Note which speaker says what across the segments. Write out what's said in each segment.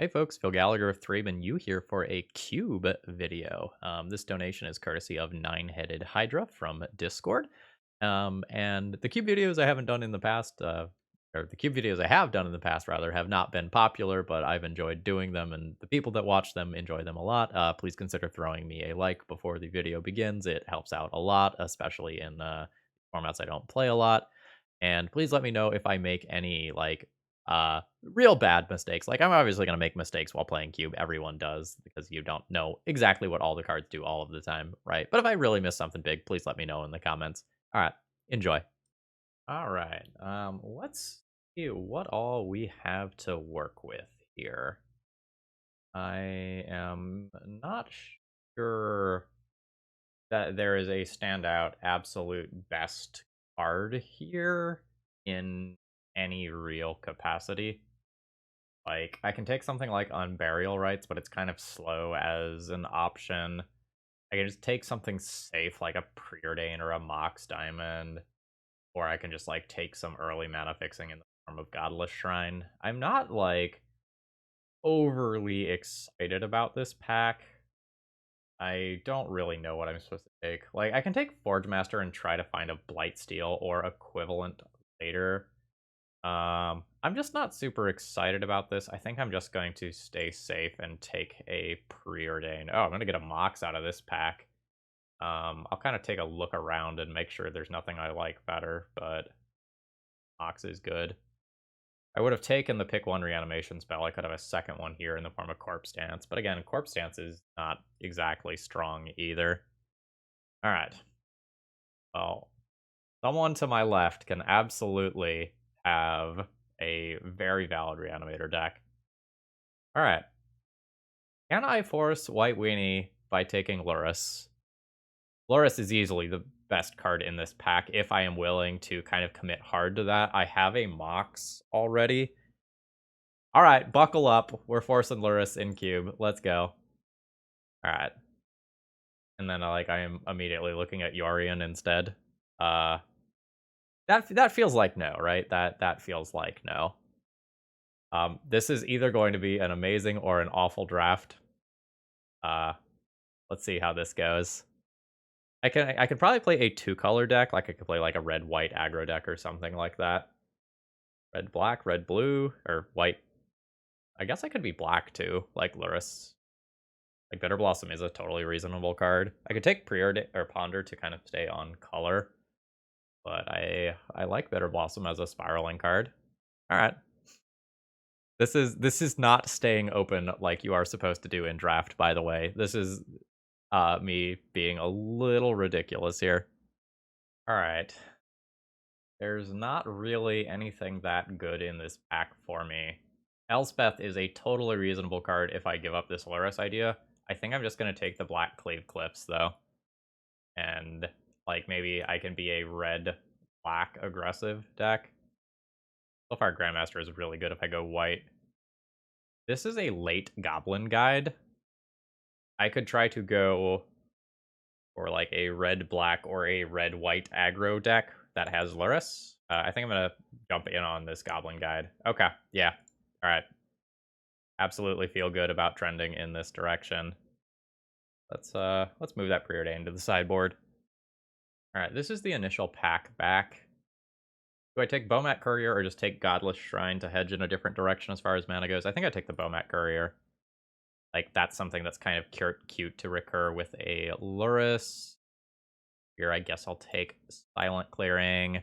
Speaker 1: Hey folks, Phil Gallagher of ThrabenU here for a Cube video. This donation is courtesy of Nine-Headed Hydra from Discord. And the Cube videos I haven't done in the past, or the Cube videos I have done in the past rather, have not been popular, but I've enjoyed doing them, and the people that watch them enjoy them a lot. Please consider throwing me a like before the video begins. It helps out a lot, especially in formats I don't play a lot. And please let me know if I make any real bad mistakes. Like I'm obviously going to make mistakes while playing cube. Everyone does because you don't know exactly what all the cards do all of the time, right? But if I really miss something big, please let me know in the comments. All right, enjoy. All right, let's see what all we have to work with here. I am not sure that there is a standout absolute best card here in any real capacity. Like, I can take something like Unburial Rights, but it's kind of slow as an option. I can just take something safe like a Preordain or a Mox Diamond, or I can just like take some early mana fixing in the form of Godless Shrine. I'm not like overly excited about this pack. I don't really know what I'm supposed to take. Like, I can take Forge Master and try to find a Blightsteel or equivalent later. I'm just not super excited about this. I think I'm just going to stay safe and take a Preordain. Oh, I'm going to get a Mox out of this pack. I'll kind of take a look around and make sure there's nothing I like better, but Mox is good. I would have taken the pick one reanimation spell. I could have a second one here in the form of Corpse Dance, but again, Corpse Dance is not exactly strong either. All right. Well, someone to my left can absolutely have a very valid Reanimator deck. All right. Can I force White Weenie by taking Lurrus? Lurrus is easily the best card in this pack if I am willing to kind of commit hard to that. I have a Mox already. All right, buckle up. We're forcing Lurrus in cube. Let's go. All right. And then I am immediately looking at Yorion instead. That feels like no, right? That feels like no. This is either going to be an amazing or an awful draft. Let's see how this goes. I could probably play a 2-color deck, like I could play like a red-white aggro deck or something like that. Red-black, red-blue, or white. I guess I could be black too, like Lurrus. Like Bitter Blossom is a totally reasonable card. I could take Preordain or Ponder to kind of stay on color, but I like Bitter Blossom as a spiraling card. All right. This is not staying open like you are supposed to do in draft, by the way. This is me being a little ridiculous here. All right. There's not really anything that good in this pack for me. Elspeth is a totally reasonable card if I give up this Lurrus idea. I think I'm just going to take the Black Clave Cliffs, though. And, like, maybe I can be a red-black aggressive deck. Soulfire Grandmaster is really good if I go white. This is a late Goblin Guide. I could try to go for, like, a red-black or a red-white aggro deck that has Lurrus. I think I'm going to jump in on this Goblin Guide. Okay, yeah. All right. Absolutely feel good about trending in this direction. Let's move that Preordain to the sideboard. All right, this is the initial pack back. Do I take Bomat Courier or just take Godless Shrine to hedge in a different direction as far as mana goes? I think I take the Bomat Courier. Like, that's something that's kind of cute to recur with a Lurrus. Here, I guess I'll take Silent Clearing.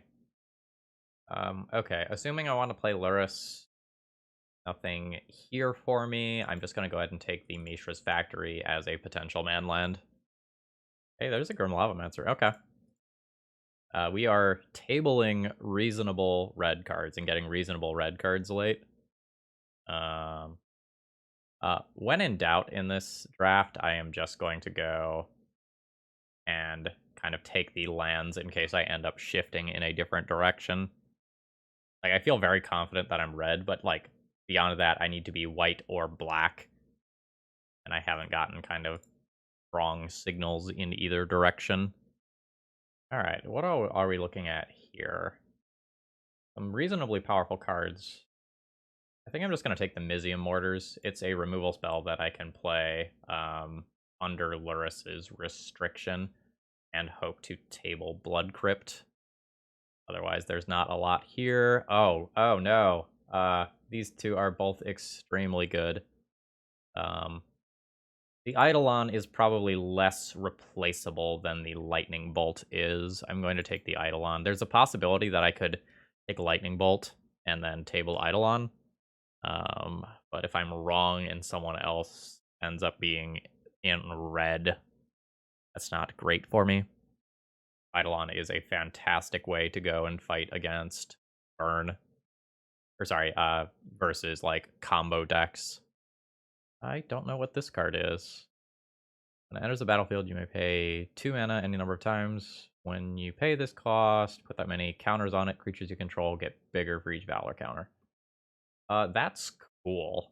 Speaker 1: Okay, assuming I want to play Lurrus, nothing here for me. I'm just going to go ahead and take the Mishra's Factory as a potential manland. Hey, there's a Grim Lavamancer. Okay. We are tabling reasonable red cards and getting reasonable red cards late. When in doubt in this draft, I am just going to go and kind of take the lands in case I end up shifting in a different direction. Like, I feel very confident that I'm red, but, like, beyond that, I need to be white or black. And I haven't gotten kind of strong signals in either direction. All right, what are we looking at here? Some reasonably powerful cards. I think I'm just going to take the Mizium Mortars. It's a removal spell that I can play under Lurrus's restriction and hope to table Blood Crypt. Otherwise, there's not a lot here. Oh no. These two are both extremely good. The Eidolon is probably less replaceable than the Lightning Bolt is. I'm going to take the Eidolon. There's a possibility that I could take Lightning Bolt and then table Eidolon. But if I'm wrong and someone else ends up being in red, that's not great for me. Eidolon is a fantastic way to go and fight against burn. Or sorry, versus like combo decks. I don't know what this card is. When it enters the battlefield, you may pay 2 mana any number of times. When you pay this cost, put that many counters on it. Creatures you control get bigger for each Valor counter. That's cool.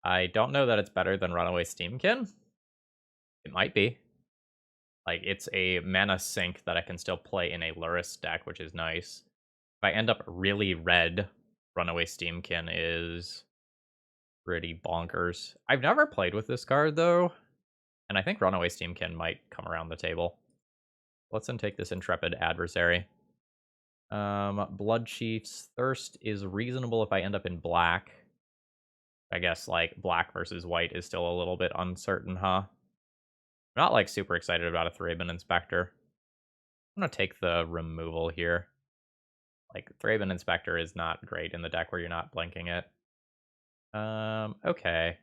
Speaker 1: I don't know that it's better than Runaway Steamkin. It might be. Like, it's a mana sink that I can still play in a Lurrus deck, which is nice. If I end up really red, Runaway Steamkin is pretty bonkers. I've never played with this card, though, and I think Runaway Steamkin might come around the table. Let's then take this Intrepid Adversary. Blood Chief's Thirst is reasonable if I end up in black. I guess, like, black versus white is still a little bit uncertain, huh? I'm not, like, super excited about a Thraben Inspector. I'm gonna take the removal here. Like, Thraben Inspector is not great in the deck where you're not blinking it. Okay.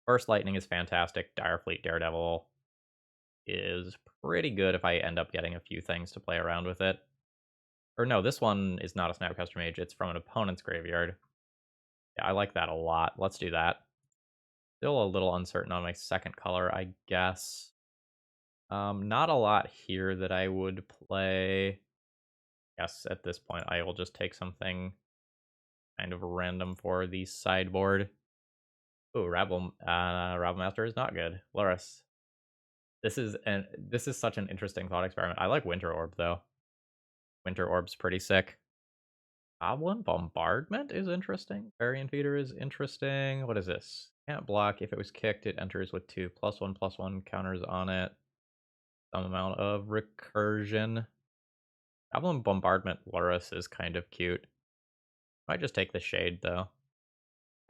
Speaker 1: Burst Lightning is fantastic. Direfleet Daredevil is pretty good if I end up getting a few things to play around with it. Or no, this one is not a Snapcaster Mage. It's from an opponent's graveyard. Yeah, I like that a lot. Let's do that. Still a little uncertain on my second color, I guess. Not a lot here that I would play. Yes, at this point, I will just take something kind of random for the sideboard. Ooh, Rabblemaster is not good. Lurrus. This is such an interesting thought experiment. I like Winter Orb though. Winter Orb's pretty sick. Goblin Bombardment is interesting. Varian Feeder is interesting. What is this? Can't block. If it was kicked, it enters with 2+1/+1 counters on it. Some amount of recursion. Goblin Bombardment Lurrus is kind of cute. Might just take the Shade though.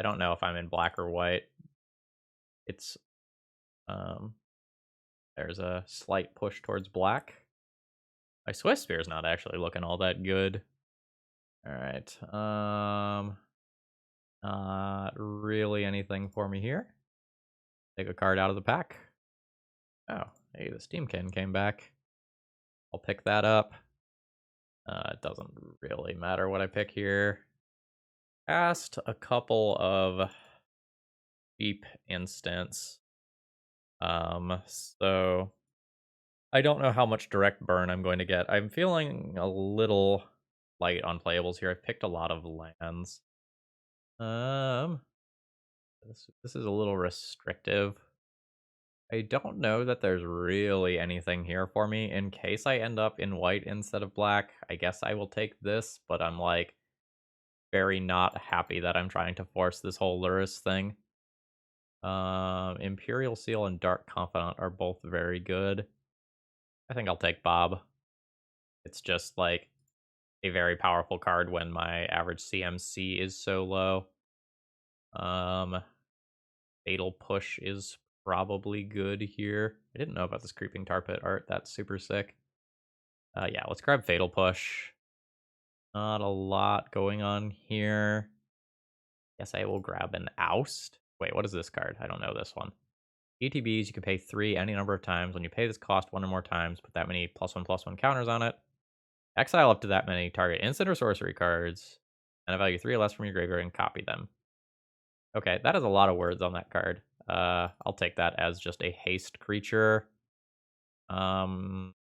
Speaker 1: I don't know if I'm in black or white. It's there's a slight push towards black. My Swift Spear is not actually looking all that good. All right. Not really anything for me here. Take a card out of the pack. Oh, hey, the Steamkin came back. I'll pick that up. It doesn't really matter what I pick here. Cast a couple of cheap instants. So I don't know how much direct burn I'm going to get. I'm feeling a little light on playables here. I've picked a lot of lands. This is a little restrictive. I don't know that there's really anything here for me. In case I end up in white instead of black, I guess I will take this, but I'm like very not happy that I'm trying to force this whole Lurrus thing. Imperial Seal and Dark Confidant are both very good. I think I'll take Bob. It's just like a very powerful card when my average CMC is so low. Fatal Push is probably good here. I didn't know about this Creeping Tar Pit art. That's super sick. Yeah, let's grab Fatal Push. Not a lot going on here. Guess I will grab an Oust. Wait, what is this card? I don't know this one. ETBs, you can pay 3 any number of times. When you pay this cost 1 or more times, put that many +1/+1 counters on it. Exile up to that many target instant or sorcery cards, and a value 3 or less from your graveyard and copy them. Okay, that is a lot of words on that card. I'll take that as just a haste creature. I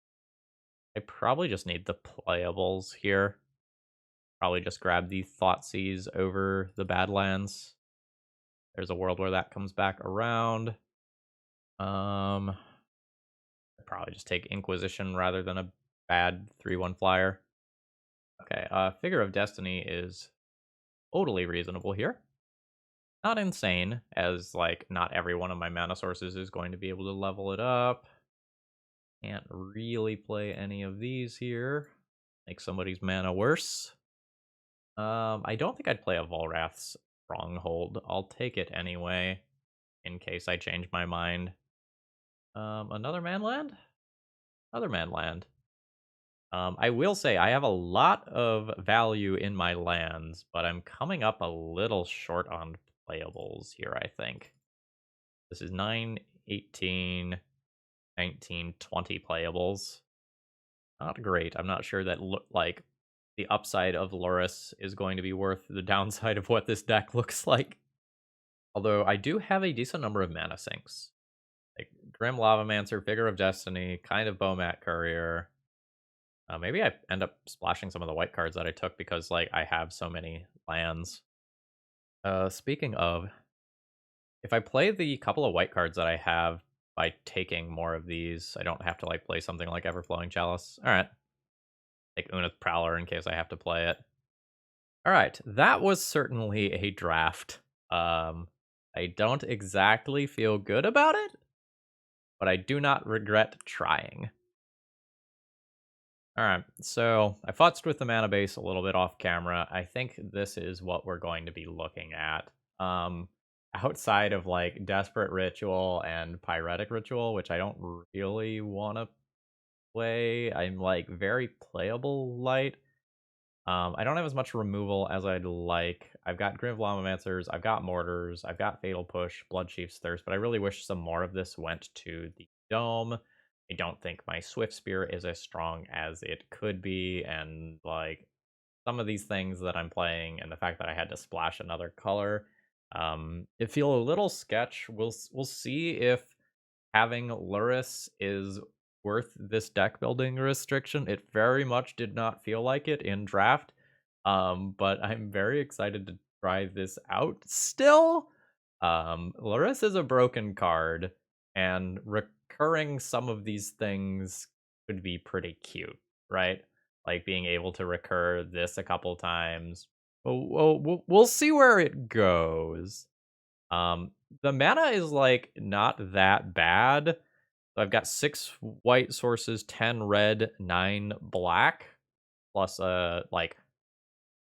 Speaker 1: probably just need the playables here. Probably just grab the Thoughtseize over the Badlands. There's a world where that comes back around. I'd probably just take Inquisition rather than a bad 3/1 flyer. Okay, Figure of Destiny is totally reasonable here. Not insane, as, like, not every one of my mana sources is going to be able to level it up. Can't really play any of these here. Make somebody's mana worse. I don't think I'd play a Volrath's Stronghold. I'll take it anyway, in case I change my mind. Another manland? Another manland. I will say I have a lot of value in my lands, but I'm coming up a little short on playables here, I think. This is 9, 18, 19, 20 playables. Not great. I'm not sure that, like, the upside of Lurrus is going to be worth the downside of what this deck looks like. Although I do have a decent number of mana sinks. Like Grim Lavamancer, Figure of Destiny, kind of Bomat Courier. Maybe I end up splashing some of the white cards that I took because, like, I have so many lands. Speaking of, if I play the couple of white cards that I have by taking more of these, I don't have to, like, play something like Everflowing Chalice. Alright. Take Una's Prowler in case I have to play it. Alright, that was certainly a draft. I don't exactly feel good about it, but I do not regret trying. Alright, so I futzed with the mana base a little bit off camera. I think this is what we're going to be looking at. Outside of, like, Desperate Ritual and Pyretic Ritual, which I don't really want to play, I'm, like, very playable light. I don't have as much removal as I'd like. I've got Grim Lavamancer's, I've got Mortars, I've got Fatal Push, Bloodchief's Thirst, but I really wish some more of this went to the Dome. I don't think my Swift Spear is as strong as it could be, and, like, some of these things that I'm playing and the fact that I had to splash another color, it feel a little sketch. We'll see if having Lurrus is worth this deck building restriction. It very much did not feel like it in draft, but I'm very excited to try this out still. Lurrus is a broken card, and recurring some of these things could be pretty cute, right? Like being able to recur this a couple times. We'll see where it goes. The mana is, like, not that bad. So I've got 6 white sources, 10 red, 9 black, plus like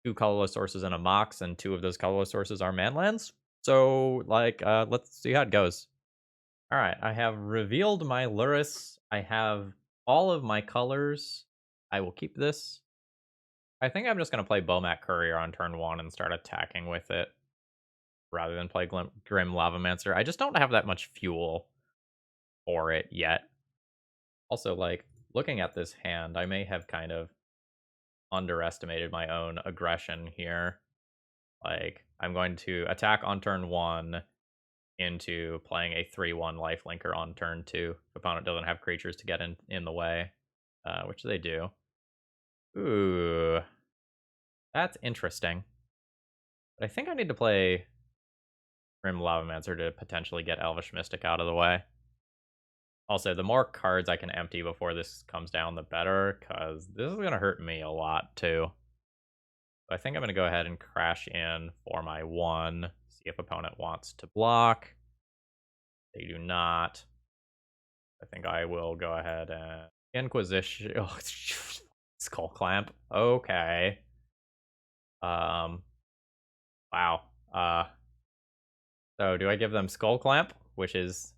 Speaker 1: 2 colorless sources and a Mox, and 2 of those colorless sources are manlands. So, like, let's see how it goes. All right, I have revealed my Lurrus. I have all of my colors. I will keep this. I think I'm just going to play Bomat Courier on turn 1 and start attacking with it, rather than play Grim Lavamancer. I just don't have that much fuel for it yet. Also, like, looking at this hand, I may have kind of underestimated my own aggression here. Like, I'm going to attack on turn 1 into playing a 3/1 lifelinker on turn 2. If opponent doesn't have creatures to get in the way, which they do. Ooh, that's interesting. But I think I need to play Grim Lavamancer to potentially get Elvish Mystic out of the way. Also, the more cards I can empty before this comes down, the better, because this is going to hurt me a lot, too. So I think I'm going to go ahead and crash in for my 1, see if opponent wants to block. They do not. I think I will go ahead and Inquisition. Oh, Skull Clamp. Okay. Wow. So do I give them Skull Clamp, which is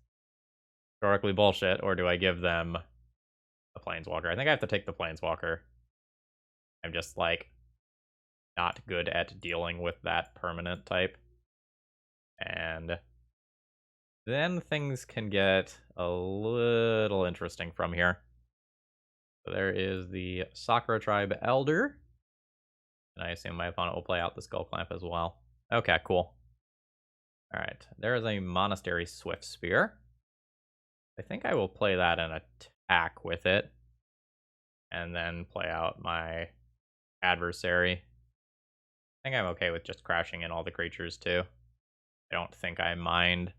Speaker 1: historically bullshit, or do I give them a Planeswalker? I think I have to take the Planeswalker. I'm just, like, not good at dealing with that permanent type. And then things can get a little interesting from here. So there is the Sakura Tribe Elder. And I assume my opponent will play out the Skull Clamp as well. Okay, cool. Alright, there is a Monastery Swift Spear. I think I will play that and attack with it. And then play out my adversary. I think I'm okay with just crashing in all the creatures too. I don't think I mind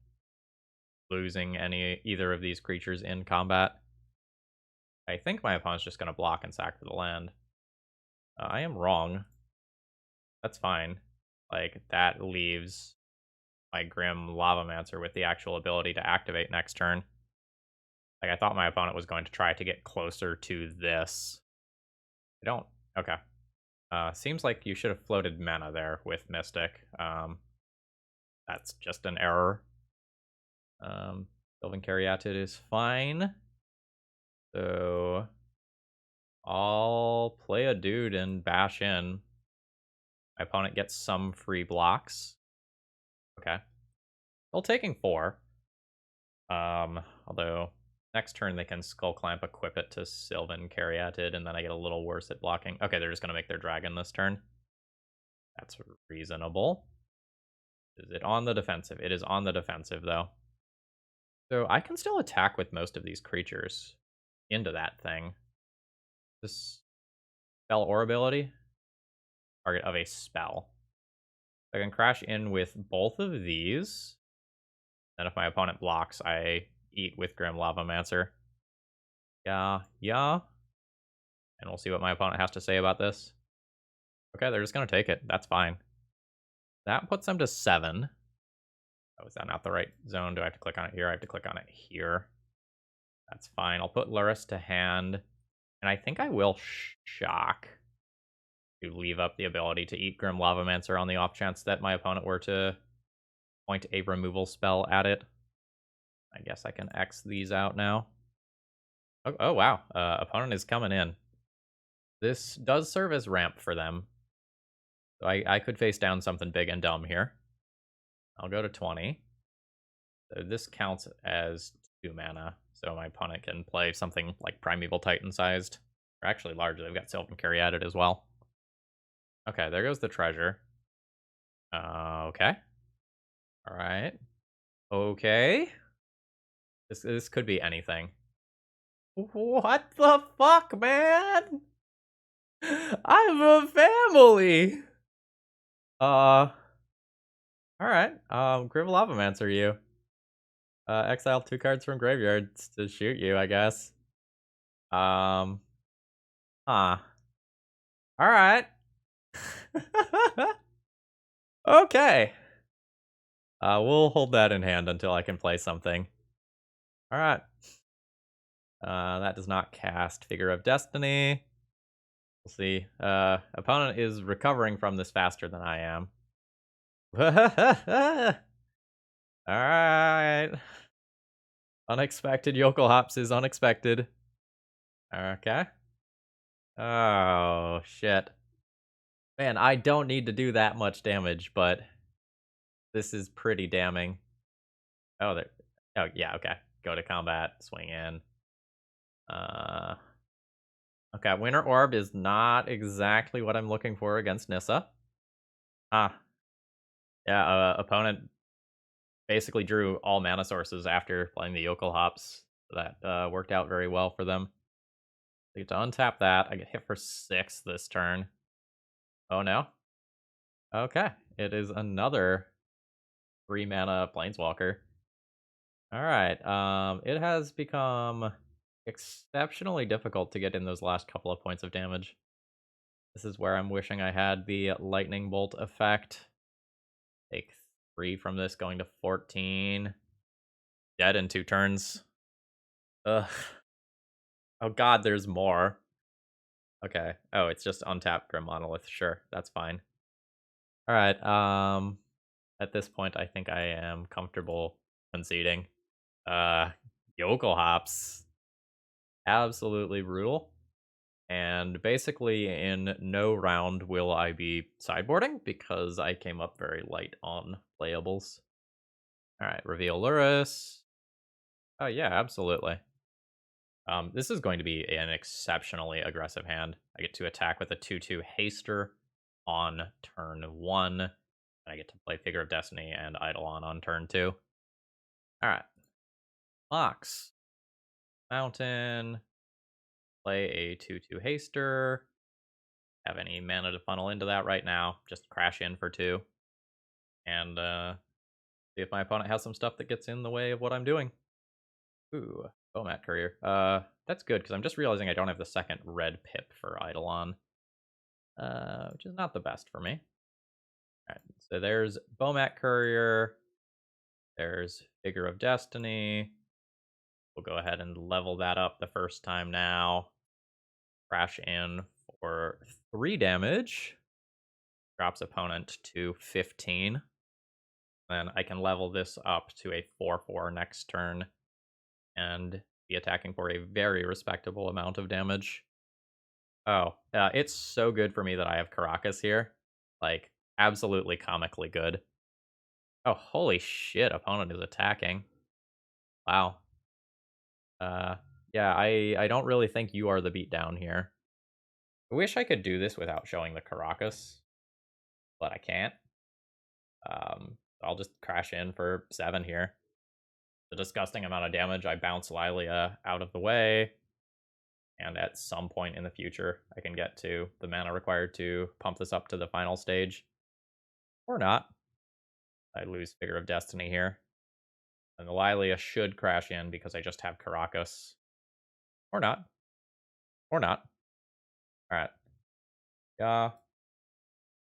Speaker 1: losing either of these creatures in combat. I think my opponent's just going to block and sack for the land. I am wrong. That's fine. Like, that leaves my Grim Lavamancer with the actual ability to activate next turn. Like, I thought my opponent was going to try to get closer to this. I don't... Okay. Seems like you should have floated mana there with Mystic. That's just an error. Sylvan Caryatid is fine. So I'll play a dude and bash in. My opponent gets some free blocks. Okay. Still taking 4. Although next turn they can Skull Clamp, equip it to Sylvan Caryatid, and then I get a little worse at blocking. Okay, they're just gonna make their dragon this turn. That's reasonable. Is it on the defensive? It is on the defensive, though. So I can still attack with most of these creatures into that thing. This spell or ability? Target of a spell. I can crash in with both of these. And if my opponent blocks, I eat with Grim Lavamancer. Yeah. And we'll see what my opponent has to say about this. Okay, they're just going to take it. That's fine. That puts them to 7. Oh, is that not the right zone? Do I have to click on it here? I have to click on it here. That's fine. I'll put Lurrus to hand. And I think I will shock to leave up the ability to eat Grim Lavamancer on the off chance that my opponent were to point a removal spell at it. I guess I can X these out now. Oh wow. Opponent is coming in. This does serve as ramp for them. So I could face down something big and dumb here. I'll go to 20. So this counts as 2 mana. So my opponent can play something like Primeval Titan sized. Or actually larger. They've got Sylvan Caryatid as well. Okay, there goes the treasure. Okay. Alright. Okay. This could be anything. What the fuck, man? I'm a family! Alright. Grim Lavamancer you. Exile 2 cards from graveyards to shoot you, I guess. Huh. Alright. Okay. We'll hold that in hand until I can play something. Alright. That does not cast Figure of Destiny. We'll see. Opponent is recovering from this faster than I am. Alright. Unexpected Yokel Hops is unexpected. Okay. Oh, shit. Man, I don't need to do that much damage, but this is pretty damning. Oh, there. Oh, yeah, okay. Go to combat, swing in. Okay, Winter Orb is not exactly what I'm looking for against Nissa. Yeah, opponent basically drew all mana sources after playing the Yokel Hops. So that worked out very well for them. I get to untap that. I get hit for 6 this turn. Oh no. Okay, it is another 3 mana Planeswalker. Alright, it has become exceptionally difficult to get in those last couple of points of damage. This is where I'm wishing I had the Lightning Bolt effect. Take 3 from this, going to 14. Dead in 2 turns. Ugh. Oh god, there's more. Okay. Oh, it's just untapped Grim Monolith. Sure, that's fine. Alright, at this point, I think I am comfortable conceding. Yokel Hops. Absolutely brutal. And basically, in no round will I be sideboarding, because I came up very light on playables. Alright, reveal Lurrus. Oh yeah, absolutely. This is going to be an exceptionally aggressive hand. I get to attack with a 2/2 Haster on turn 1. And I get to play Figure of Destiny and Eidolon on turn 2. Alright. Mox. Mountain. Play a 2/2 Haster. Have any mana to funnel into that right now. Just crash in for 2. And see if my opponent has some stuff that gets in the way of what I'm doing. Ooh, Bomat Courier. That's good, because I'm just realizing I don't have the second red pip for Eidolon. Which is not the best for me. Alright, so there's Bomat Courier. There's Figure of Destiny. We'll go ahead and level that up the first time now. Crash in for 3 damage. Drops opponent to 15. Then I can level this up to a 4/4 next turn and be attacking for a very respectable amount of damage. Oh, it's so good for me that I have Caracas here. Like, absolutely comically good. Oh, holy shit, opponent is attacking. Wow. Uh, yeah, I don't really think you are the beatdown here. I wish I could do this without showing the Caracas, but I can't. I'll just crash in for 7 here. The disgusting amount of damage. I bounce Lilia out of the way, and at some point in the future, I can get to the mana required to pump this up to the final stage. Or not. I lose Figure of Destiny here. And the Lilia should crash in because I just have Caracas. Or not. Or not. Alright. Yeah.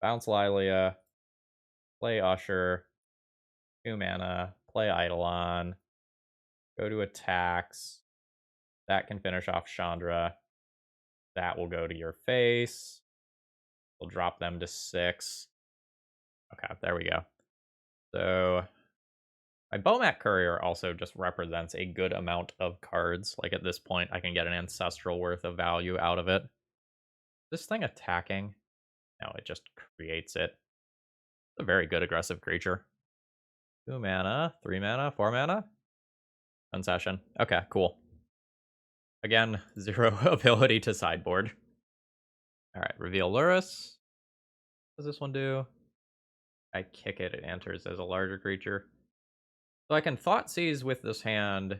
Speaker 1: Bounce Lilia. Play Usher. 2 mana. Play Eidolon. Go to attacks. That can finish off Chandra. That will go to your face. We'll drop them to 6. Okay, there we go. So my Bomat Courier also just represents a good amount of cards. Like at this point, I can get an Ancestral worth of value out of it. This thing attacking? No, it just creates it. It's a very good aggressive creature. 2 mana, 3 mana, 4 mana? Concession. Okay, cool. Again, 0 ability to sideboard. Alright, reveal Lurrus. What does this one do? I kick it, it enters as a larger creature. So I can Thoughtseize with this hand,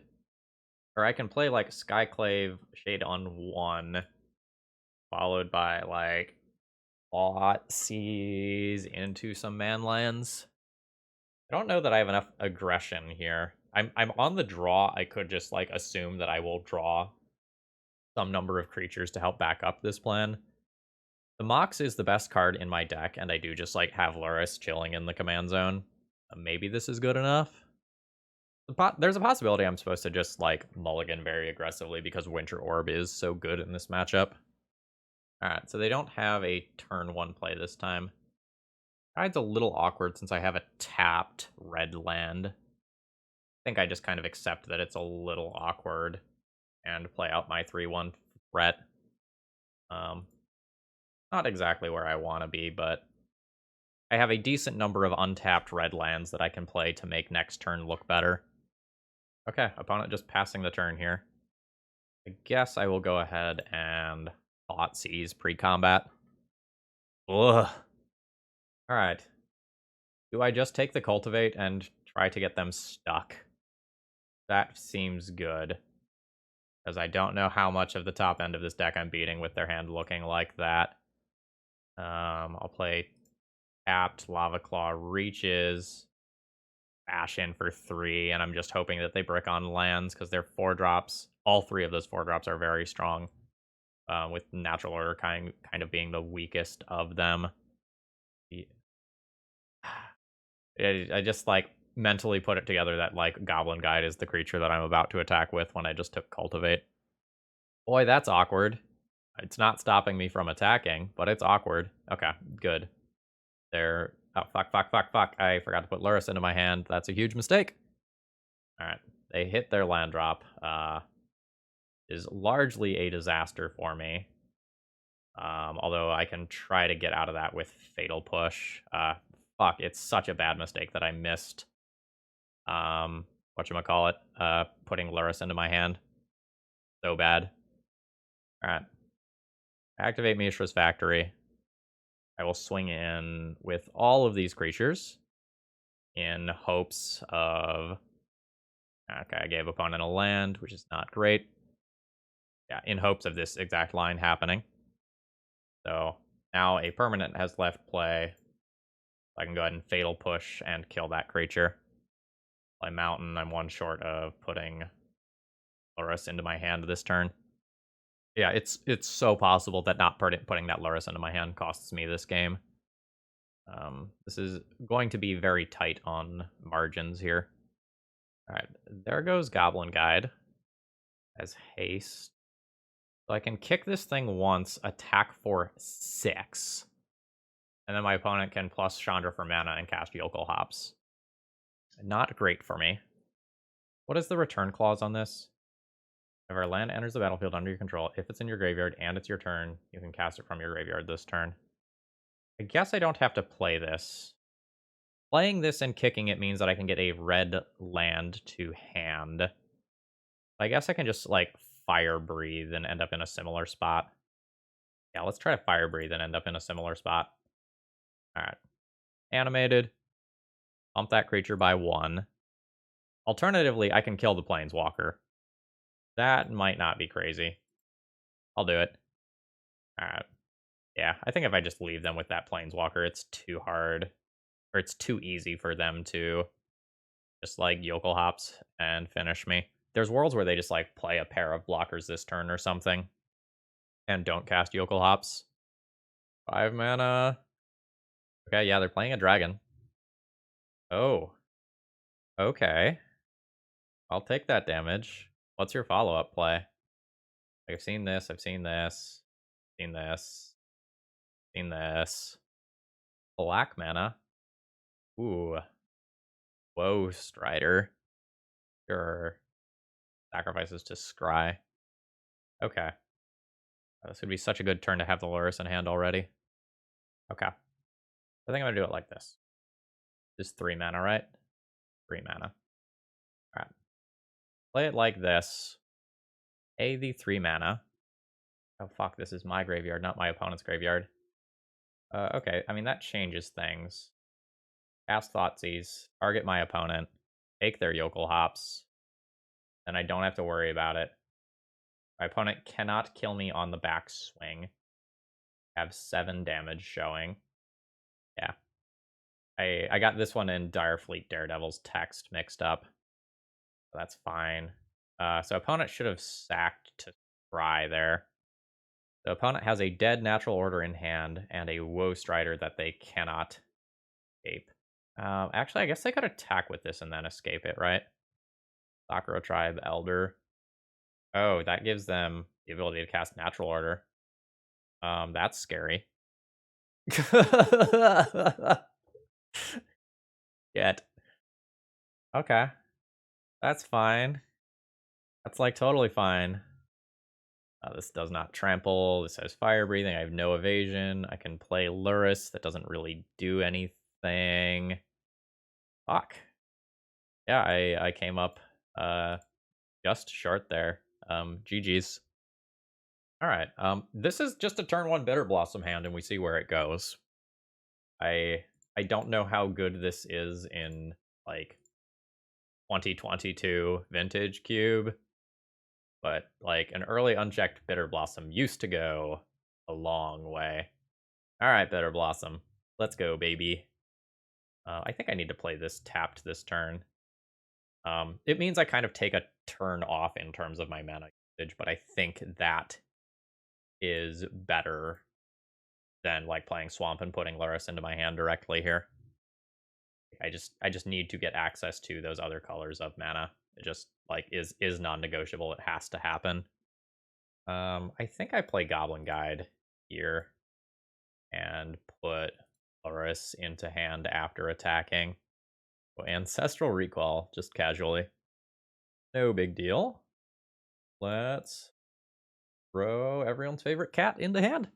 Speaker 1: or I can play like Skyclave Shade on 1, followed by like Thoughtseize into some manlands. I don't know that I have enough aggression here. I'm on the draw. I could just like assume that I will draw some number of creatures to help back up this plan. The Mox is the best card in my deck, and I do just like have Lurrus chilling in the command zone. Maybe this is good enough. There's a possibility I'm supposed to just like mulligan very aggressively because Winter Orb is so good in this matchup. Alright, so they don't have a turn 1 play this time. It's a little awkward since I have a tapped red land. I think I just kind of accept that it's a little awkward and play out my 3/1 threat. Not exactly where I want to be, but I have a decent number of untapped red lands that I can play to make next turn look better. Okay, opponent just passing the turn here. I guess I will go ahead and Thoughtseize pre-combat. Ugh. Alright. Do I just take the Cultivate and try to get them stuck? That seems good. Because I don't know how much of the top end of this deck I'm beating with their hand looking like that. I'll play tapped Lava Claw Reaches. Bash in for 3, and I'm just hoping that they brick on lands because they're 4-drops. All 3 of those 4-drops are very strong, with Natural Order kind of being the weakest of them. I just like mentally put it together that like Goblin Guide is the creature that I'm about to attack with when I just took Cultivate. Boy, that's awkward. It's not stopping me from attacking, but it's awkward. Okay, good. They're... Oh, fuck. I forgot to put Lurrus into my hand. That's a huge mistake. Alright, they hit their land drop. Is largely a disaster for me. Although I can try to get out of that with Fatal Push. Fuck, it's such a bad mistake that I missed. Whatchamacallit, putting Lurrus into my hand. So bad. Alright. Activate Mishra's Factory. I will swing in with all of these creatures in hopes of... Okay, I gave opponent a land, which is not great. Yeah, in hopes of this exact line happening. So now a permanent has left play. I can go ahead and Fatal Push and kill that creature. Play Mountain, I'm 1 short of putting Lurrus into my hand this turn. Yeah, it's so possible that not putting that Lurrus into my hand costs me this game. This is going to be very tight on margins here. All right, there goes Goblin Guide as haste. So I can kick this thing once, attack for 6. And then my opponent can plus Chandra for mana and cast Yokel Hops. Not great for me. What is the return clause on this? If our land enters the battlefield under your control, if it's in your graveyard and it's your turn, you can cast it from your graveyard this turn. I guess I don't have to play this. Playing this and kicking it means that I can get a red land to hand. I guess I can just, like, Fire Breathe and end up in a similar spot. Yeah, let's try to Fire Breathe and end up in a similar spot. Alright. Animated. Bump that creature by 1. Alternatively, I can kill the Planeswalker. That might not be crazy. I'll do it. Alright. Yeah, I think if I just leave them with that Planeswalker, it's too hard. Or it's too easy for them to just, like, Yokel Hops and finish me. There's worlds where they just, like, play a pair of blockers this turn or something. And don't cast Yokel Hops. 5 mana. Okay, yeah, they're playing a dragon. Oh. Okay. I'll take that damage. What's your follow-up play? I've seen this, I've seen this, seen this, seen this. Black mana. Ooh. Whoa, Strider. Sure. Sacrifices to Scry. Okay. This would be such a good turn to have the Lurrus in hand already. Okay. I think I'm gonna do it like this. This 3 mana, right? 3 mana. Alright. Play it like this. Pay the 3 mana. Oh fuck, this is my graveyard, not my opponent's graveyard. Okay, I mean, that changes things. Cast Thoughtseize, target my opponent, take their Yokel Hops, then I don't have to worry about it. My opponent cannot kill me on the back swing. Have 7 damage showing. Yeah. I got this one in Direfleet Daredevil's text mixed up. So that's fine. So opponent should have sacked to try there. The opponent has a dead natural order in hand and a Woe Strider that they cannot escape. Actually, I guess they could attack with this and then escape it, right? Sakura Tribe, Elder. Oh, that gives them the ability to cast Natural Order. That's scary. Yet. Okay. That's fine. That's, like, totally fine. This does not trample. This has fire breathing. I have no evasion. I can play Lurrus. That doesn't really do anything. Fuck. Yeah, I came up just short there. GG's. All right. This is just a turn 1 Bitter Blossom hand, and we see where it goes. I don't know how good this is in, like, 2022 Vintage Cube, but, like, an early unchecked Bitter Blossom used to go a long way. All right, Bitter Blossom, let's go, baby. I think I need to play this tapped this turn. It means I kind of take a turn off in terms of my mana usage, but I think that is better than, like, playing Swamp and putting Lurrus into my hand directly here. I just need to get access to those other colors of mana. It just, like, is non-negotiable. It has to happen. I think I play Goblin Guide here and put Lurrus into hand after attacking. Oh, Ancestral Recall, just casually. No big deal. Let's throw everyone's favorite cat into hand.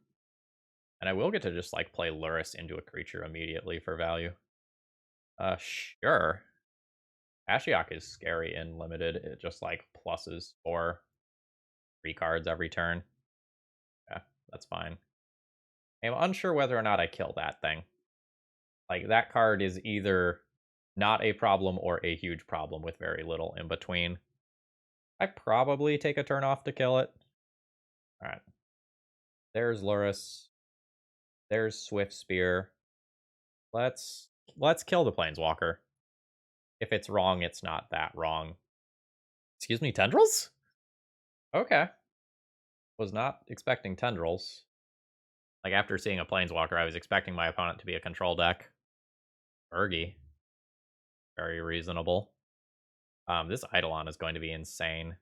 Speaker 1: And I will get to just, like, play Lurrus into a creature immediately for value. Sure. Ashiok is scary in limited. It just, like, pluses for 3 cards every turn. Yeah, that's fine. I'm unsure whether or not I kill that thing. Like, that card is either not a problem or a huge problem with very little in between. I probably take a turn off to kill it. Alright. There's Lurrus. There's Swift Spear. Let's kill the Planeswalker. If it's wrong, it's not that wrong. Excuse me, Tendrils? Okay. Was not expecting Tendrils. Like, after seeing a Planeswalker, I was expecting my opponent to be a control deck. Urgi. Very reasonable. This Eidolon is going to be insane.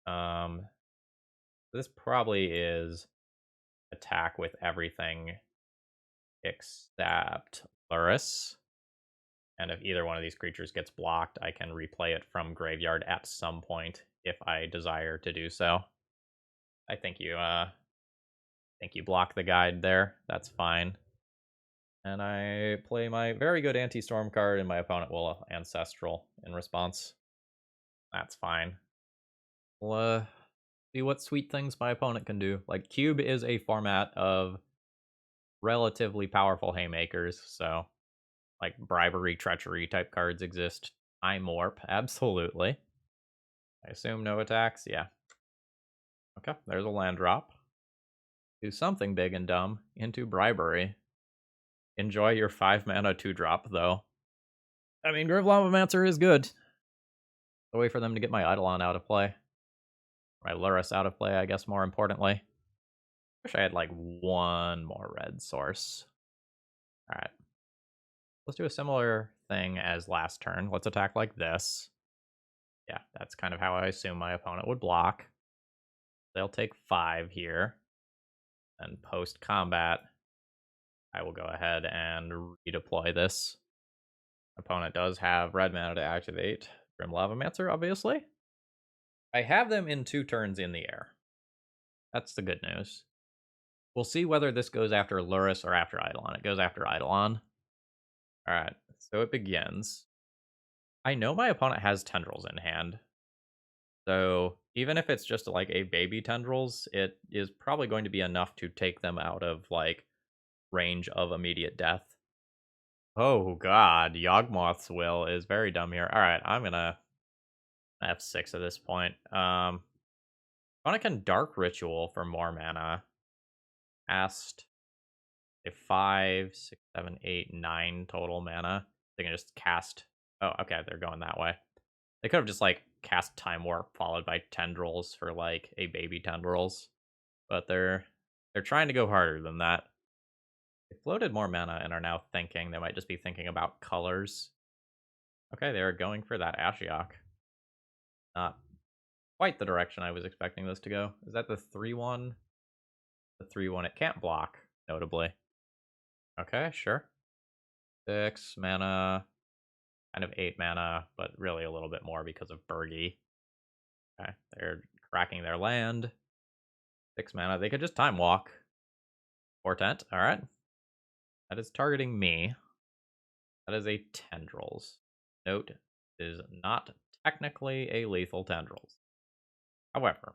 Speaker 1: This probably is attack with everything except Lurrus. And if either one of these creatures gets blocked, I can replay it from graveyard at some point if I desire to do so. I think you block the guide there. That's fine. And I play my very good anti-storm card, and my opponent will Ancestral in response. That's fine. We'll see what sweet things my opponent can do. Like, Cube is a format of relatively powerful haymakers, so like bribery, treachery type cards exist. Time Warp, absolutely. I assume no attacks, yeah. Okay, there's a land drop. Do something big and dumb into bribery. Enjoy your 5 mana 2-drop, though. I mean, Grave Lavamancer is good. A way for them to get my Eidolon out of play. My Lurrus out of play, I guess, more importantly. Wish I had, like, one more red source. Alright. Let's do a similar thing as last turn. Let's attack like this. Yeah, that's kind of how I assume my opponent would block. They'll take 5 here. And post-combat, I will go ahead and redeploy this. Opponent does have red mana to activate Grim Lavamancer, obviously. I have them in 2 turns in the air. That's the good news. We'll see whether this goes after Lurrus or after Eidolon. It goes after Eidolon. Alright, so it begins. I know my opponent has Tendrils in hand. So even if it's just like a baby Tendrils, it is probably going to be enough to take them out of like range of immediate death. Oh god, Yawgmoth's Will is very dumb here. Alright, I'm gonna F6 at this point. Opponent can Dark Ritual for more mana. Cast a 5, 6, 7, 8, 9 total mana. They can just cast. Oh, okay, they're going that way. They could have just like cast Time Warp followed by Tendrils for like a baby Tendrils, but they're trying to go harder than that. They floated more mana and are now thinking. They might just be thinking about colors. Okay, they're going for that Ashiok. Not quite the direction I was expecting this to go. Is that the 3-1? The 3-1. It can't block, notably. Okay, sure. 6 mana. Kind of 8 mana, but really a little bit more because of Burgi. Okay, they're cracking their land. 6 mana. They could just Time Walk. Portent, alright. That is targeting me. That is a Tendrils. Note, it is not technically a lethal Tendrils. However,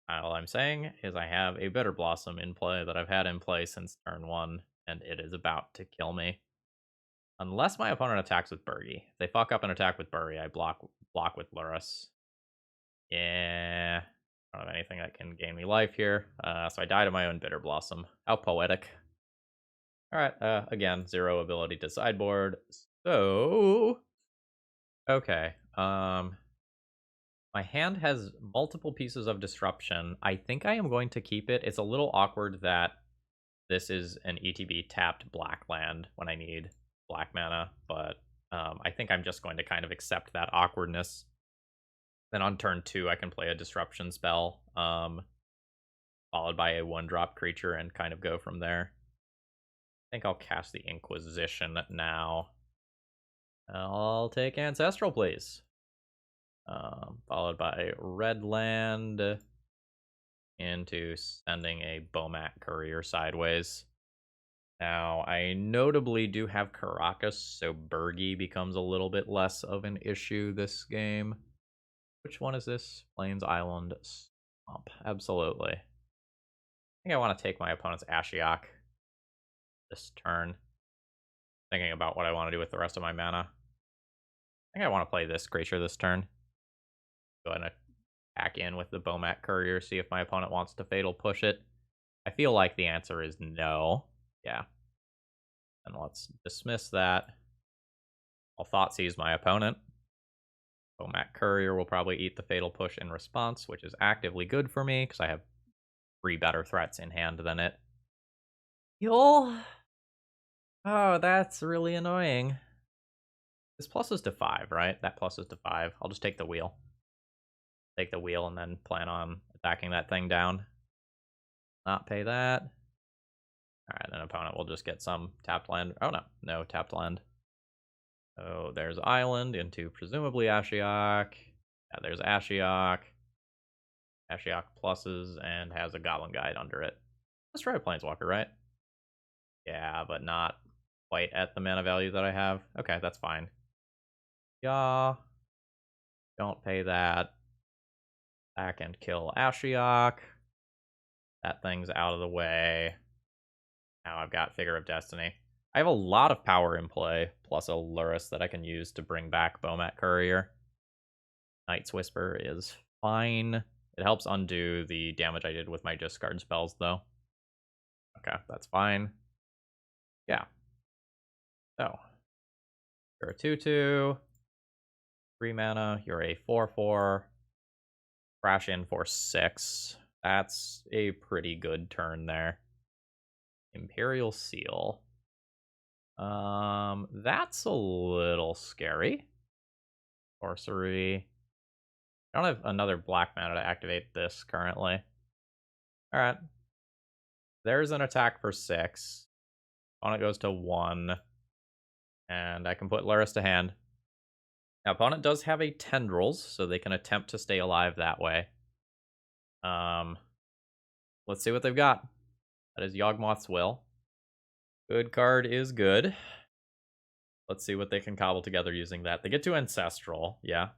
Speaker 1: all I'm saying is I have a Bitter Blossom in play that I've had in play since turn 1, and it is about to kill me. Unless my opponent attacks with Burgi. If they fuck up an attack with Burgi, I block with Lurrus. Yeah, I don't have anything that can gain me life here, so I die to my own Bitter Blossom. How poetic. Alright, again, 0 ability to sideboard, so... Okay, my hand has multiple pieces of disruption. I think I am going to keep it. It's a little awkward that this is an ETB tapped black land when I need black mana, but I think I'm just going to kind of accept that awkwardness. Then on turn 2, I can play a disruption spell, followed by a 1-drop creature and kind of go from there. I think I'll cast the Inquisition now. I'll take Ancestral, please. Followed by red land into sending a Bomat Courier sideways. Now, I notably do have Caracas, so Burgi becomes a little bit less of an issue this game. Which one is this? Plains Island Swamp. Absolutely. I think I want to take my opponent's Ashiok this turn. Thinking about what I want to do with the rest of my mana. I think I want to play this creature this turn. Go ahead and attack in with the Bomat Courier, see if my opponent wants to Fatal Push it. I feel like the answer is no. Yeah. And let's dismiss that. I'll Thoughtseize my opponent. Bomat Courier will probably eat the Fatal Push in response, which is actively good for me, because I have 3 better threats in hand than it. Heal? Oh, that's really annoying. This pluses to 5, right? That pluses to 5. I'll just take the wheel. Take the wheel and then plan on attacking that thing down. Not pay that. Alright, then opponent will just get some tapped land. Oh no, no tapped land. Oh, there's Island into presumably Ashiok. Yeah, there's Ashiok. Ashiok pluses and has a Goblin Guide under it. Let's try a Planeswalker, right? Yeah, but not quite at the mana value that I have. Okay, that's fine. Yeah. Don't pay that. Back and kill Ashiok. That thing's out of the way. Now I've got Figure of Destiny. I have a lot of power in play, plus a Lurrus that I can use to bring back Bomat Courier. Night's Whisper is fine. It helps undo the damage I did with my discard spells, though. Okay, that's fine. Yeah. So, you're a 2/2. 3 mana. You're a 4/4. Crash in for 6. That's a pretty good turn there. Imperial Seal. That's a little scary. Sorcery. I don't have another black mana to activate this currently. Alright. There's an attack for 6. Opponent goes to 1. And I can put Lurrus to hand. Now, opponent does have a Tendrils, so they can attempt to stay alive that way. Let's see what they've got. That is Yawgmoth's Will. Good card is good. Let's see what they can cobble together using that. They get to Ancestral, yeah.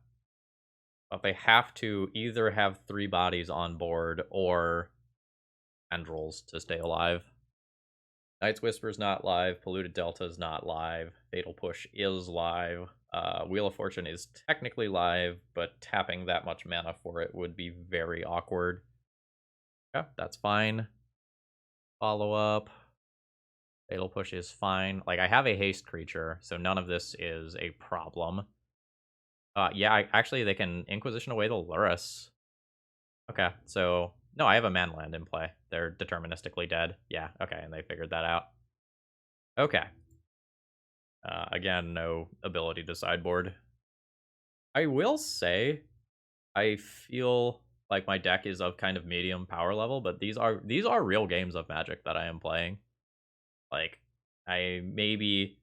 Speaker 1: But they have to either have 3 bodies on board or Tendrils to stay alive. Night's Whisper is not live. Polluted Delta is not live. Fatal Push is live. Wheel of Fortune is technically live, but tapping that much mana for it would be very awkward. Okay, that's fine. Follow up. Fatal Push is fine. Like, I have a haste creature, so none of this is a problem. Yeah, actually, they can Inquisition away the Lurrus. Okay, so... No, I have a manland in play. They're deterministically dead. Yeah, okay, and they figured that out. Okay. Again, no ability to sideboard. I will say, I feel like my deck is of kind of medium power level, but these are real games of Magic that I am playing. Like, I maybe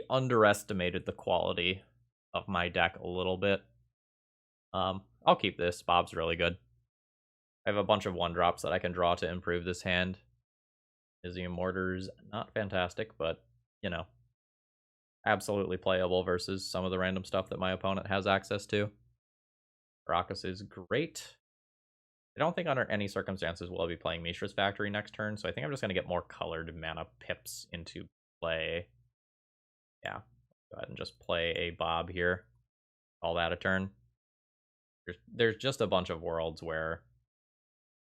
Speaker 1: underestimated the quality of my deck a little bit. I'll keep this. Bob's really good. I have a bunch of 1-drops that I can draw to improve this hand. Museum Mortars, not fantastic, but, you know, absolutely playable versus some of the random stuff that my opponent has access to. Caracas is great. I don't think under any circumstances will I be playing Mishra's Factory next turn, so I think I'm just going to get more colored mana pips into play. Yeah, go ahead and just play a Bob here. Call that a turn. There's just a bunch of worlds where...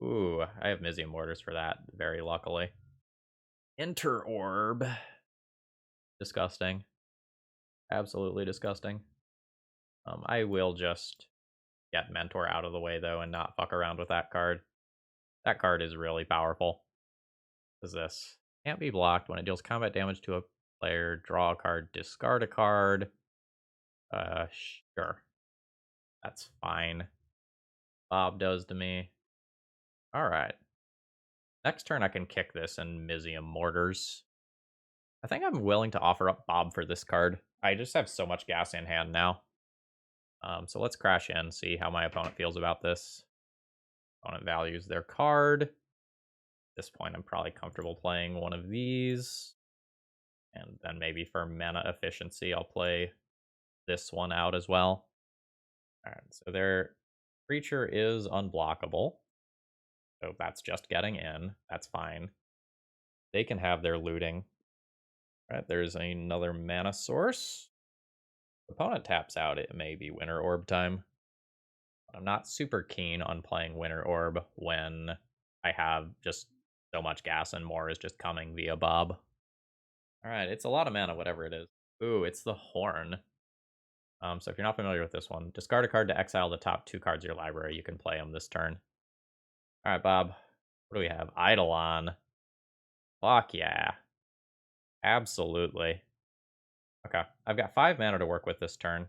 Speaker 1: Ooh, I have Museum Mortars for that, very luckily. Enter Orb. Disgusting. Absolutely disgusting. I will just get Mentor out of the way, though, and not fuck around with that card. That card is really powerful. What is this? Can't be blocked when it deals combat damage to a player. Draw a card, discard a card. Sure. That's fine. Bob does to me. Alright. Next turn I can kick this and Museum Mortars. I think I'm willing to offer up Bob for this card. I just have so much gas in hand now. So let's crash in, see how my opponent feels about this. Opponent values their card. At this point, I'm probably comfortable playing one of these. And then maybe for mana efficiency, I'll play this one out as well. Alright, so their creature is unblockable. So that's just getting in. That's fine. They can have their looting. Alright, there's another mana source. Opponent taps out, it may be Winter Orb time. I'm not super keen on playing Winter Orb when I have just so much gas and more is just coming via Bob. Alright, it's a lot of mana, whatever it is. Ooh, it's the Horn. So if you're not familiar with this one, discard a card to exile the top 2 cards of your library. You can play them this turn. Alright, Bob. What do we have? Eidolon. Fuck yeah. Absolutely. Okay, I've got 5 mana to work with this turn.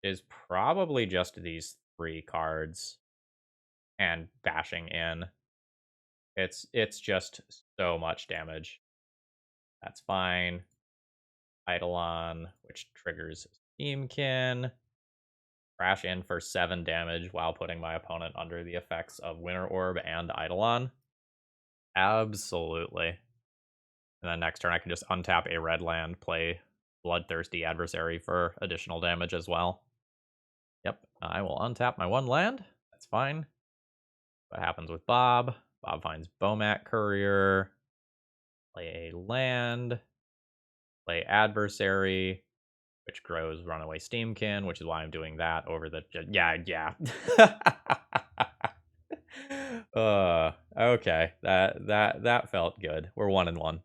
Speaker 1: Is probably just these 3 cards and bashing in. It's just so much damage. That's fine. Eidolon, which triggers Steamkin. Crash in for 7 damage while putting my opponent under the effects of Winter Orb and Eidolon. Absolutely. And then next turn I can just untap a red land, play Bloodthirsty Adversary for additional damage as well. Yep, I will untap my 1 land. That's fine. What happens with Bob? Bob finds Bomat Courier. Play a land. Play Adversary, which grows Runaway Steamkin, which is why I'm doing that over the... Yeah. Okay. That felt good. We're 1-1.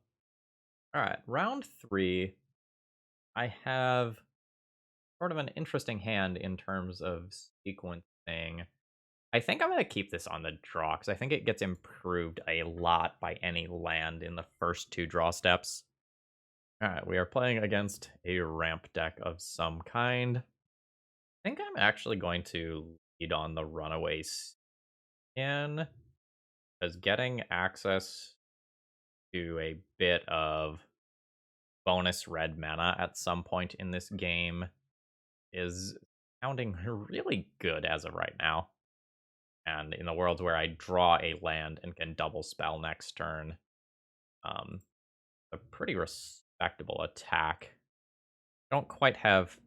Speaker 1: All right, round 3. I have sort of an interesting hand in terms of sequencing. I think I'm going to keep this on the draw, because I think it gets improved a lot by any land in the first 2 draw steps. Alright, we are playing against a ramp deck of some kind. I think I'm actually going to lead on the Runaway Skin, because getting access to a bit of bonus red mana at some point in this game is sounding really good as of right now. And in the worlds where I draw a land and can double spell next turn, a pretty respectable attack. I don't quite have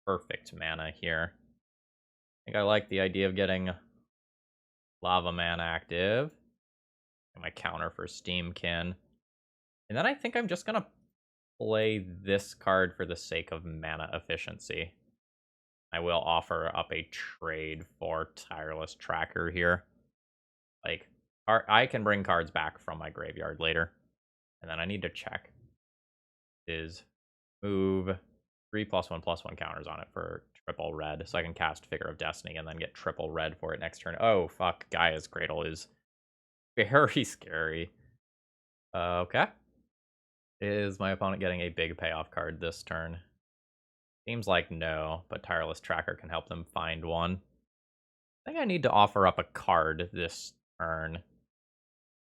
Speaker 1: perfect mana here. I think I like the idea of getting Lava Man active. And my counter for Steamkin. And then I think I'm just going to play this card for the sake of mana efficiency. I will offer up a trade for Tireless Tracker here. Like, I can bring cards back from my graveyard later. And then I need to check. Is move 3+1/+1 counters on it for triple red, so I can cast Figure of Destiny and then get triple red for it next turn. Oh, fuck. Gaia's Cradle is very scary. Okay. Is my opponent getting a big payoff card this turn? Seems like no, but Tireless Tracker can help them find one. I think I need to offer up a card this turn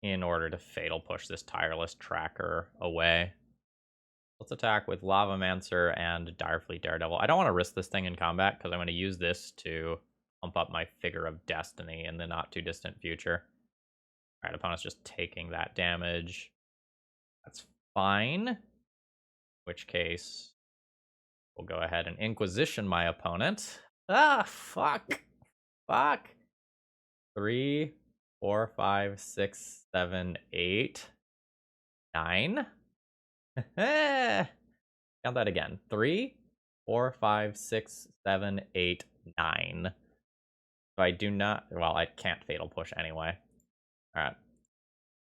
Speaker 1: in order to Fatal Push this Tireless Tracker away. Let's attack with Lavamancer and Direfleet Daredevil. I don't want to risk this thing in combat because I'm going to use this to pump up my Figure of Destiny in the not-too-distant future. Alright, opponent's just taking that damage. That's fine. In which case, we'll go ahead and Inquisition my opponent. Ah, fuck. Fuck. 3, 4, 5, 6, 7, 8, 9. Count that again. 3, 4, 5, 6, 7, 8, 9. If I do not... Well, I can't Fatal Push anyway. Alright.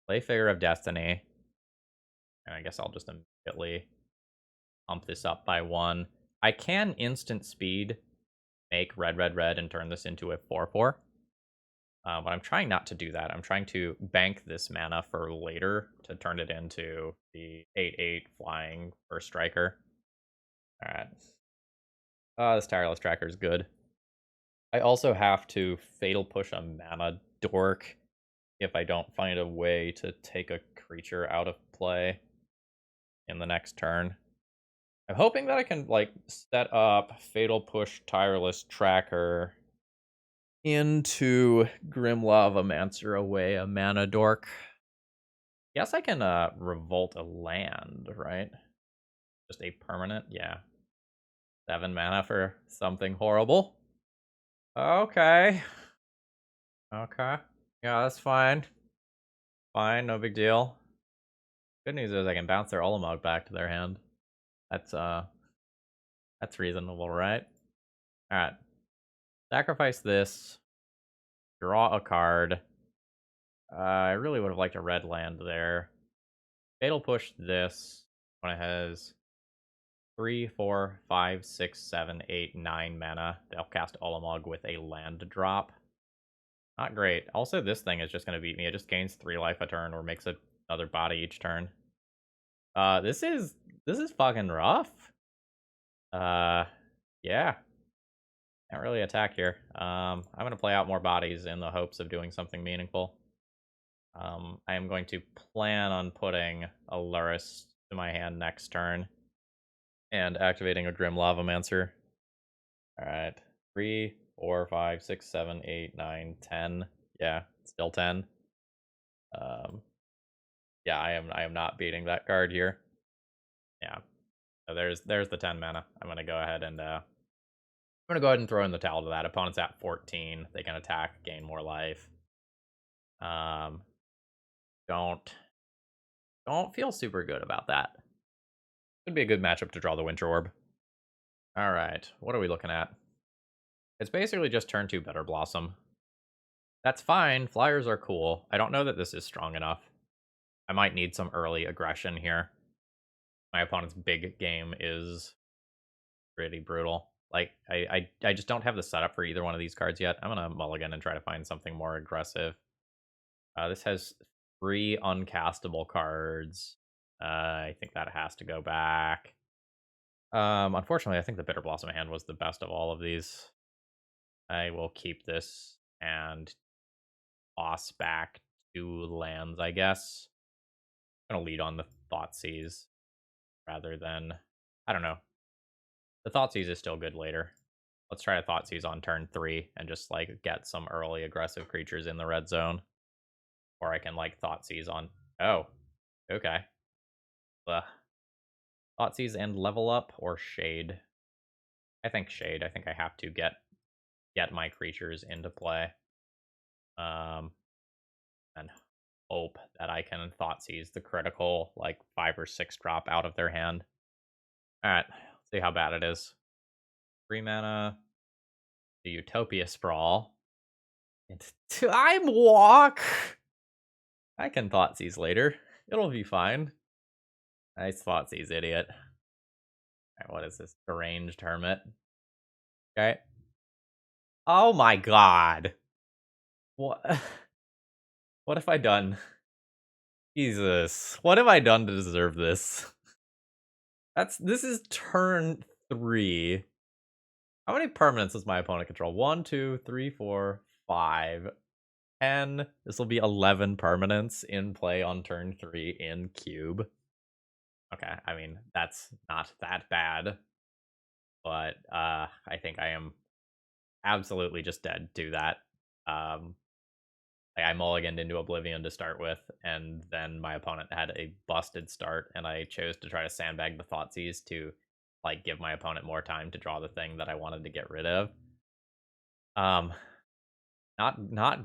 Speaker 1: Play Figure of Destiny. And I guess I'll just immediately pump this up by 1. I can instant speed make red, red, red and turn this into a 4/4. But I'm trying not to do that. I'm trying to bank this mana for later to turn it into the 8/8 flying first striker. Alright. This Tireless Tracker is good. I also have to Fatal Push a mana dork if I don't find a way to take a creature out of play in the next turn. I'm hoping that I can, like, set up Fatal Push Tireless Tracker into Grim Lavamancer away a mana dork. Guess I can Revolt a land, right? Just a permanent, yeah. 7 mana for something horrible. Okay. Okay. Yeah, that's fine. Fine, no big deal. Good news is I can bounce their Ulamog back to their hand. That's reasonable, right? Alright. Sacrifice this. Draw a card. I really would have liked a red land there. Fatal Push this when it has 3, 4, 5, 6, 7, 8, 9 mana. They'll cast Ulamog with a land drop. Not great. Also, this thing is just going to beat me. It just gains 3 life a turn or makes a Another body each turn. This is fucking rough. Yeah. Can't really attack here. I'm gonna play out more bodies in the hopes of doing something meaningful. I am going to plan on putting a Lurrus to my hand next turn and activating a Grim Lavamancer. Alright. 3, 4, 5, 6, 7, 8, 9, 10. Yeah, still 10. Yeah, I am not beating that card here. Yeah. So there's the 10 mana. I'm gonna go ahead and throw in the towel to that. Opponent's at 14. They can attack, gain more life. Um don't feel super good about that. Could be a good matchup to draw the Winter Orb. Alright, what are we looking at? It's basically just turn 2 Better Blossom. That's fine, flyers are cool. I don't know that this is strong enough. I might need some early aggression here. My opponent's big game is pretty brutal. Like, I just don't have the setup for either one of these cards yet. I'm gonna mulligan and try to find something more aggressive. This has 3 uncastable cards. I think that has to go back. Unfortunately, I think the Bitter Blossom hand was the best of all of these. I will keep this and toss back 2 lands, I guess. I'm gonna lead on the Thoughtseize rather than... I don't know. The Thoughtseize is still good later. Let's try a Thoughtseize on turn 3 and just, like, get some early aggressive creatures in the red zone. Or I can, like, Thoughtseize on... Oh, okay. Thoughtseize and level up or Shade? I think Shade. I think I have to get my creatures into play. And hope that I can Thoughtseize the critical, like, 5 or 6 drop out of their hand. Alright, see how bad it is. 3 mana, the Utopia Sprawl. And Time Walk! I can Thoughtseize later. It'll be fine. Nice Thoughtseize, idiot. Alright, what is this? Deranged Hermit. Okay. Oh my god. What? What have I done? Jesus. What have I done to deserve this? This is turn 3. How many permanents does my opponent control? 1, 2, 3, 4, 5, 10. This will be 11 permanents in play on turn 3 in cube. Okay, I mean, that's not that bad. But I think I am absolutely just dead to that. I mulliganed into Oblivion to start with, and then my opponent had a busted start, and I chose to try to sandbag the Thoughtseize to, like, give my opponent more time to draw the thing that I wanted to get rid of. Not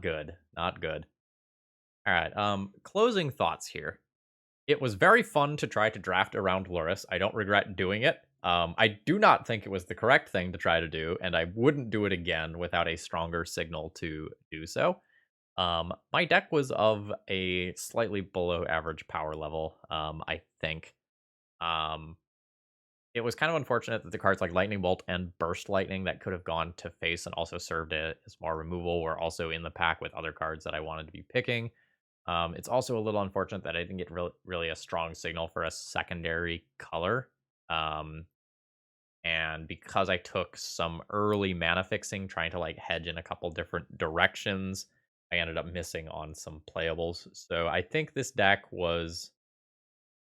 Speaker 1: good. Not good. Alright, closing thoughts here. It was very fun to try to draft around Lurrus. I don't regret doing it. I do not think it was the correct thing to try to do, and I wouldn't do it again without a stronger signal to do so. My deck was of a slightly below average power level, I think. It was kind of unfortunate that the cards like Lightning Bolt and Burst Lightning that could have gone to face and also served it as more removal were also in the pack with other cards that I wanted to be picking. It's also a little unfortunate that I didn't get really a strong signal for a secondary color. And because I took some early mana fixing, trying to, like, hedge in a couple different directions, I ended up missing on some playables. So I think this deck was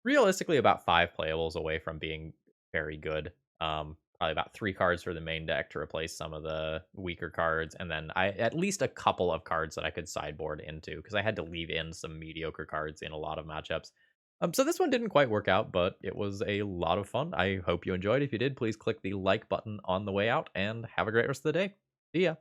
Speaker 1: realistically about 5 playables away from being very good. Probably about 3 cards for the main deck to replace some of the weaker cards, and then at least a couple of cards that I could sideboard into, because I had to leave in some mediocre cards in a lot of matchups. So this one didn't quite work out, but it was a lot of fun. I hope you enjoyed. If you did, please click the like button on the way out, and have a great rest of the day. See ya.